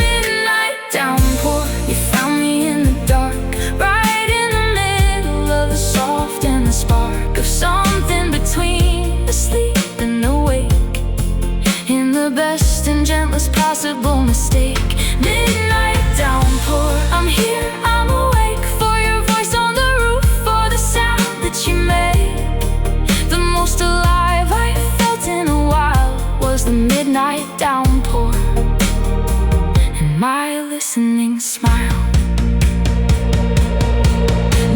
Midnight downpour, you found me in the dark, right in the middle of the soft and the spark of something between asleep and awake, in the best and gentlest possible mistake. Midnight downpour, I'm here, I'm awake, for your voice on the roof, for the sound that you made. The most alive I felt in a while was the midnight downpour and my listening smile.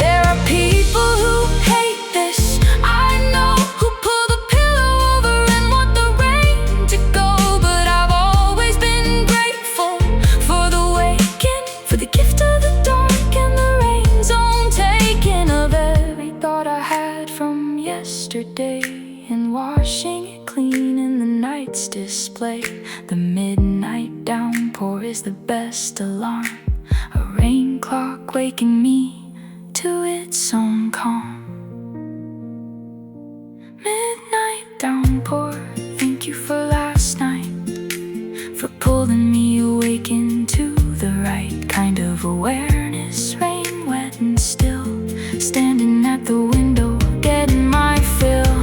There are people who hate this, I know, who pull the pillow over and want the rain to go. But I've always been grateful for the waking, for the gift of the dark and the rain's own taking of every thought I had from yesterday, and washing it clean in the night's display. The midnight downpour is the best alarm, a rain clock waking me to its own calm. Midnight downpour, thank you for last night, for pulling me awake into the right kind of awareness. Rain wet and still, standing at the window, getting my fill.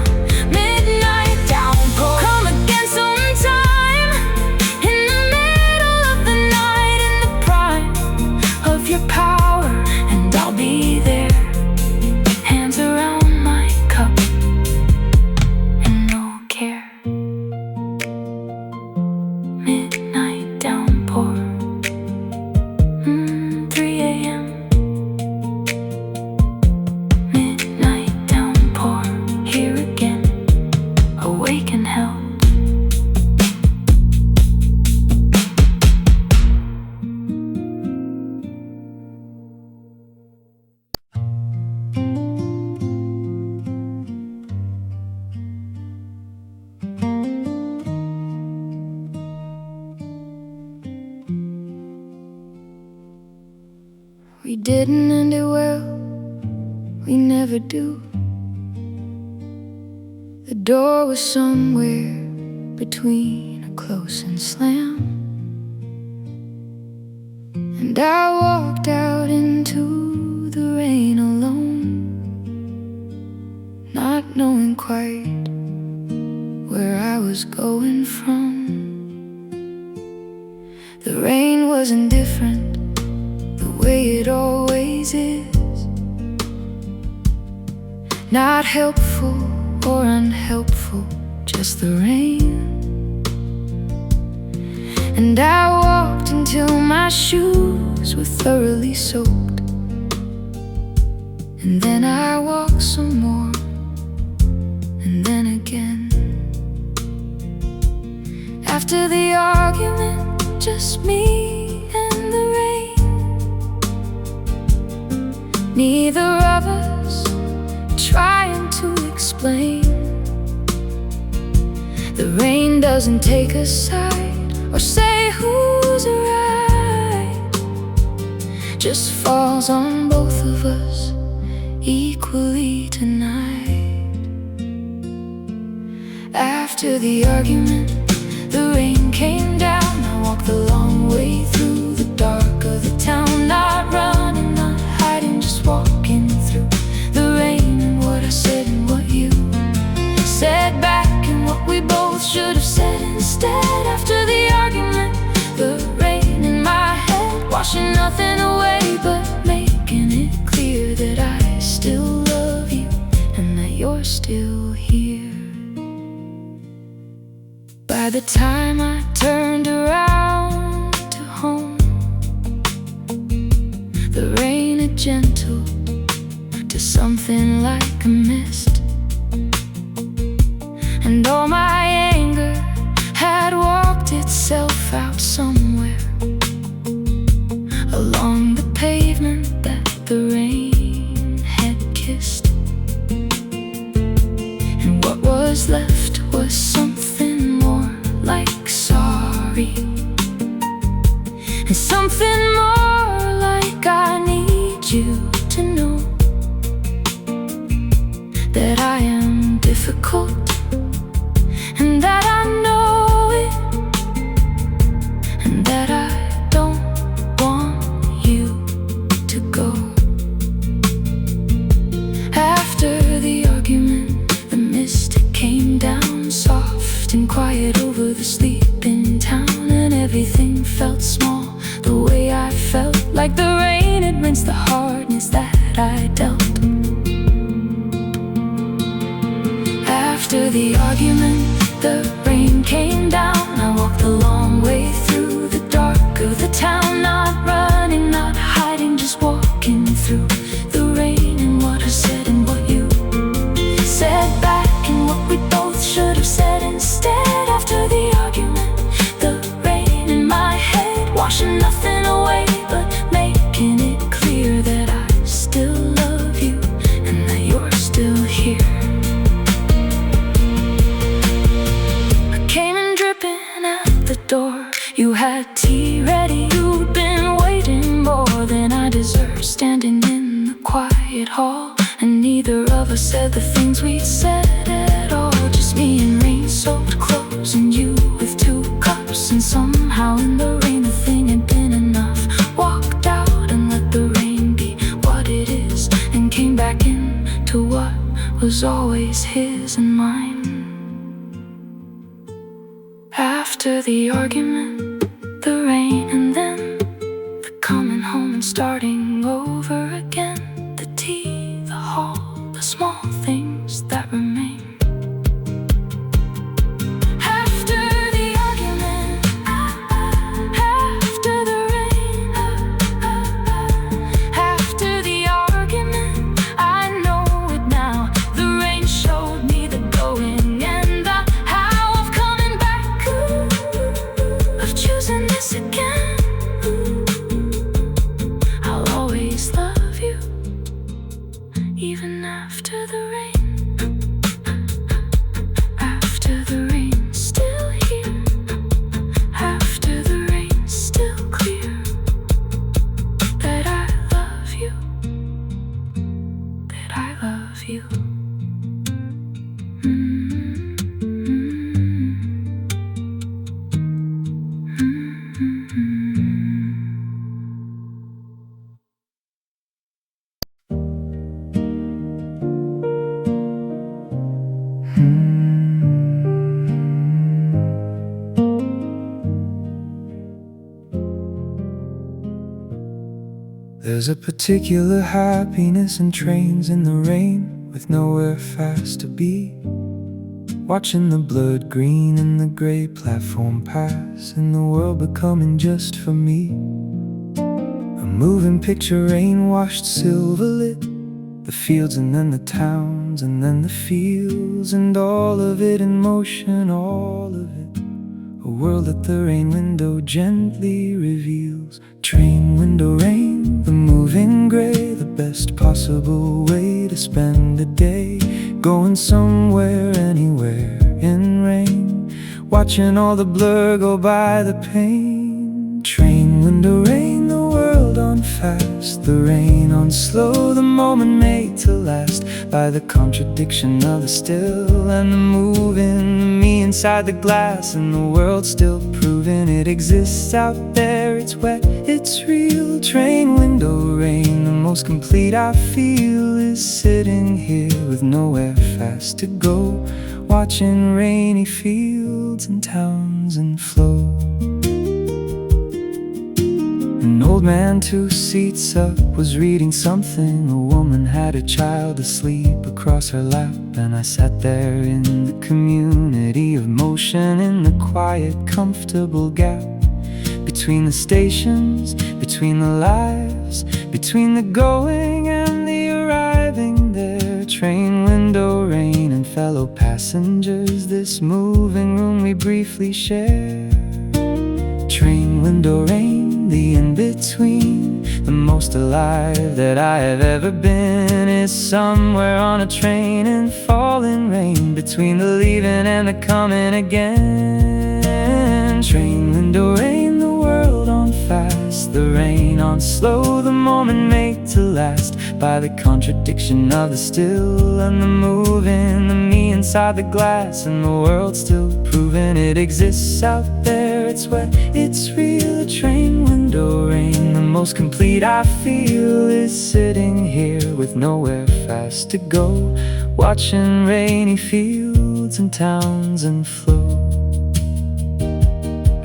Midnight downpour, come again sometime, in the middle of the night, in the prime of your power, and I'll be there, hands around my cup and no care. Midnight downpour, 3 a.m. Midnight downpour, here again, awake and held. We didn't end it well, we never do. The door was somewhere between a close and slam, and I walked out into the rain alone, not knowing quite where I was going from. The rain was indifferent, the way it always is, not helpful or unhelpful, just the rain. And I walked until my shoes were thoroughly soaked, and then I walked some more, and then again. After the argument, just me and the rain, neither of us trying to explain. The rain doesn't take a side or say who's right, just falls on both of us equally tonight. After the argument, the rain came down. I walked the long way through the dark of the town, not running, not hiding, just walking through. By the time I turned around to home, the rain had gentled to something like a mist, and all my anger had walked itself out somewhere along the pavement that the rain had kissed. And what was left was something more like sorry, and something more like I need you to know that I am difficult, and that I know it, and that I don't want you to go. After the argument, the mist came down soft and quiet over the sleeping town, and everything felt small, the way I felt, like the rain had rinsed the hardness that I dealt. After the argument, the rain came down. I walked the long way through the dark of the town, not running, not hiding, just walking through the rain. And what I said and what you said back, and what we both should have said instead. After the argument, the rain in my head, washing nothing away but making it clear that I still love you and that you're still here. Door. You had tea ready, you'd been waiting more than I deserved, standing in the quiet hall, and neither of us said the things we'd said at all. Just me in rain-soaked clothes, and you with 2 cups, and somehow in the rain the thing had been enough. Walked out and let the rain be what it is, and came back in to what was always his and mine. After the argument, the rain, and then the coming home and starting over again. The tea, the hall, the small things that remain. After the argument, after the rain, after the argument, I know it now. The rain showed me the going and the how of coming back, of choosing this again. I'll always love you, even after the rain. After the rain, still here. After the rain, still clear. That I love you. That I love you. There's a particular happiness in trains in the rain, with nowhere fast to be. Watching the blurred green and the gray platform pass, and the world becoming just for me. A moving picture, rain-washed, silver-lit. The fields and then the towns and then the fields, and all of it in motion, all of it. A world that the rain window gently reveals. Train window rain, the moving gray, the best possible way to spend a day. Going somewhere, anywhere in rain, watching all the blur go by the pane. Train window rain, the world on fast, the rain on slow, the moment made to last. By the contradiction of the still and the moving, me inside the glass, and the world still proving it exists out there. It's wet, it's real. Train window rain, the most complete I feel is sitting here with nowhere fast to go, watching rainy fields and towns and flow. And old man 2 seats up was reading something. A woman had a child asleep across her lap, and I sat there in the community of motion, in the quiet, comfortable gap between the stations, between the lives, between the going and the arriving there. Train window rain and fellow passengers, this moving room we briefly share. Train window rain, the in-between, the most alive that I have ever been is somewhere on a train in falling rain, between the leaving and the coming again. Train window rain, the world on fast, the rain on slow, the moment made to last by the contradiction of the still and the moving, the me inside the glass, and the world still proving it exists out there. It's wet, it's real, a train window rain. The most complete I feel is sitting here with nowhere fast to go, watching rainy fields and towns and flow.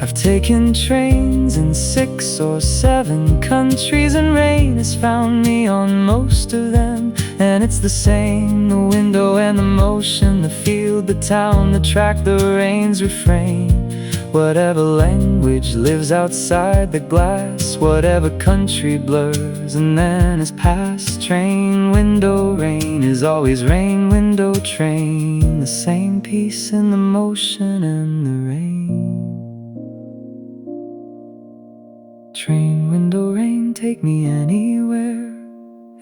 I've taken trains in 6 or 7 countries, and rain has found me on most of them. And it's the same, the window and the motion, the field, the town, the track, the rain's refrain. Whatever language lives outside the glass, whatever country blurs and then is past. Train window rain is always rain window train, the same peace in the motion and the rain. Train window rain, take me anywhere.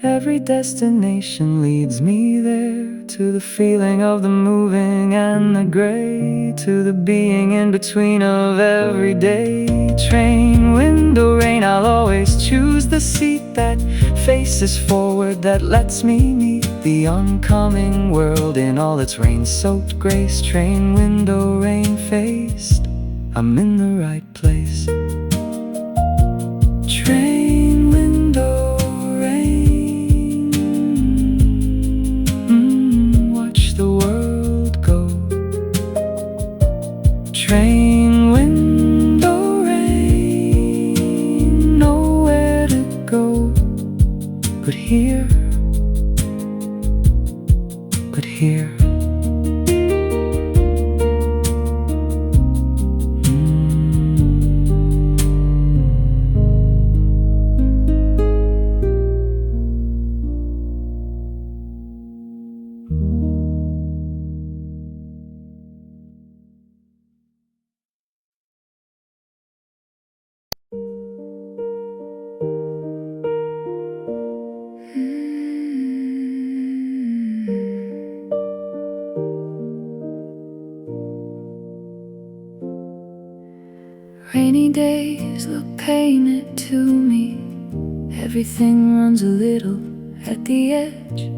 Every destination leads me there, to the feeling of the moving and the gray, to the being in between of every day. Train window rain, I'll always choose the seat that faces forward, that lets me meet the oncoming world in all its rain-soaked grace. Train window rain faced, I'm in the right place. Train window rain, watch the world go. Train window rain, nowhere to go but here, but here. Rainy days look painted to me. Everything runs a little at the edge.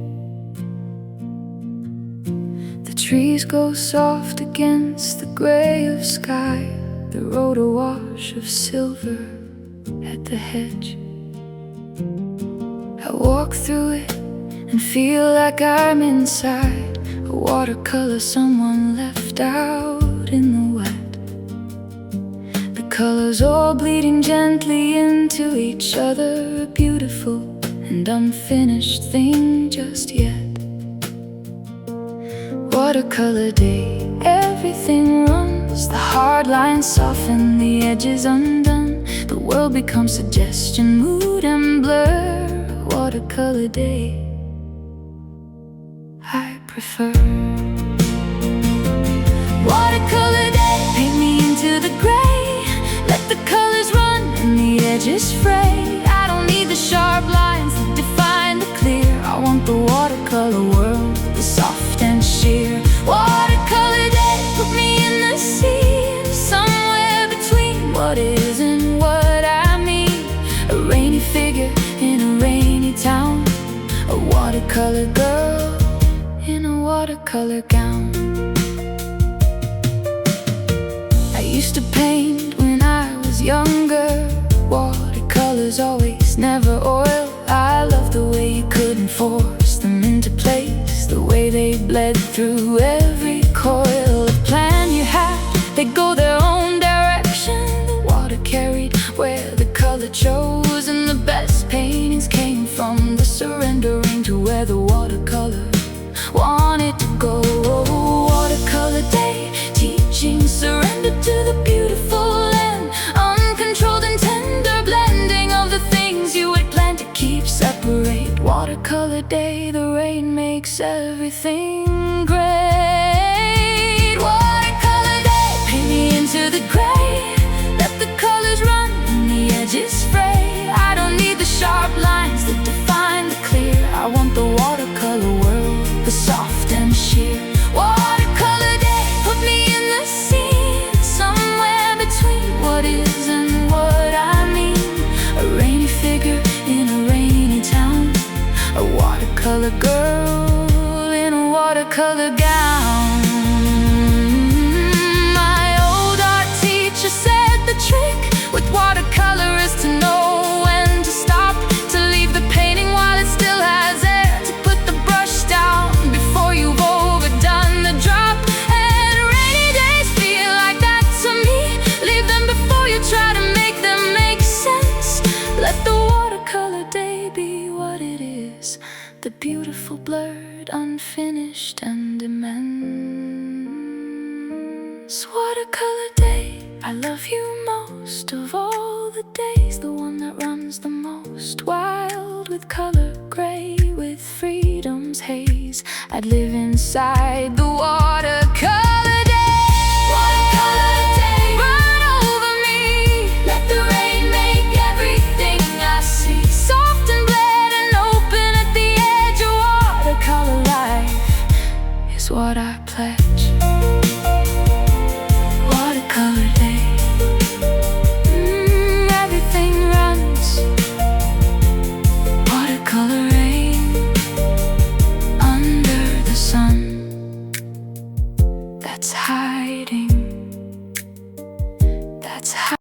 The trees go soft against the gray of sky, the road a wash of silver at the hedge. I walk through it and feel like I'm inside a watercolor someone left out in the wet. Colors all bleeding gently into each other, a beautiful and unfinished thing just yet. Watercolor day, everything runs, the hard lines soften, the edges undone, the world becomes suggestion, mood and blur. Watercolor day, I prefer. Watercolor day, paint me into the gray. Let the colors run and the edges fray. I don't need the sharp lines that define the clear. I want the watercolor world, the soft and sheer. Watercolor day, put me in the sea, somewhere between what is and what I mean. A rainy figure in a rainy town, a watercolor girl in a watercolor gown. I used to paint when I was younger, watercolors always, never oil. I love the way you couldn't force them into place, the way they bled through every coil. The plan you had, they go their own direction, the water carried where the color chose. watercolor day, the rain makes everything great. Watercolor day, paint me into the gray. Let the colors run and the edges fray. I don't need the sharp lines that define the clear. I want the watercolor world, the soft and sheer. Watercolor day, put me in the scene, somewhere between what is and what I mean. A rainy figure in a rainy town, a watercolor girl in a watercolor gown. My old art teacher said the trick with watercolor is to know when to stop, to leave the painting while it still has air, to put the brush down before you've overdone the drop. And rainy days feel like that to me. Leave them before you try to make them make sense. Let the watercolor day be what it is, the beautiful blurred, unfinished and immense. Watercolor day, I love you most of all the days, the one that runs the most wild with color, gray with freedom's haze. I'd live inside the watercolor day. Watercolor day, run over me. Let the rain make everything I see soft and bled and open at the edge. A watercolor life is what I play.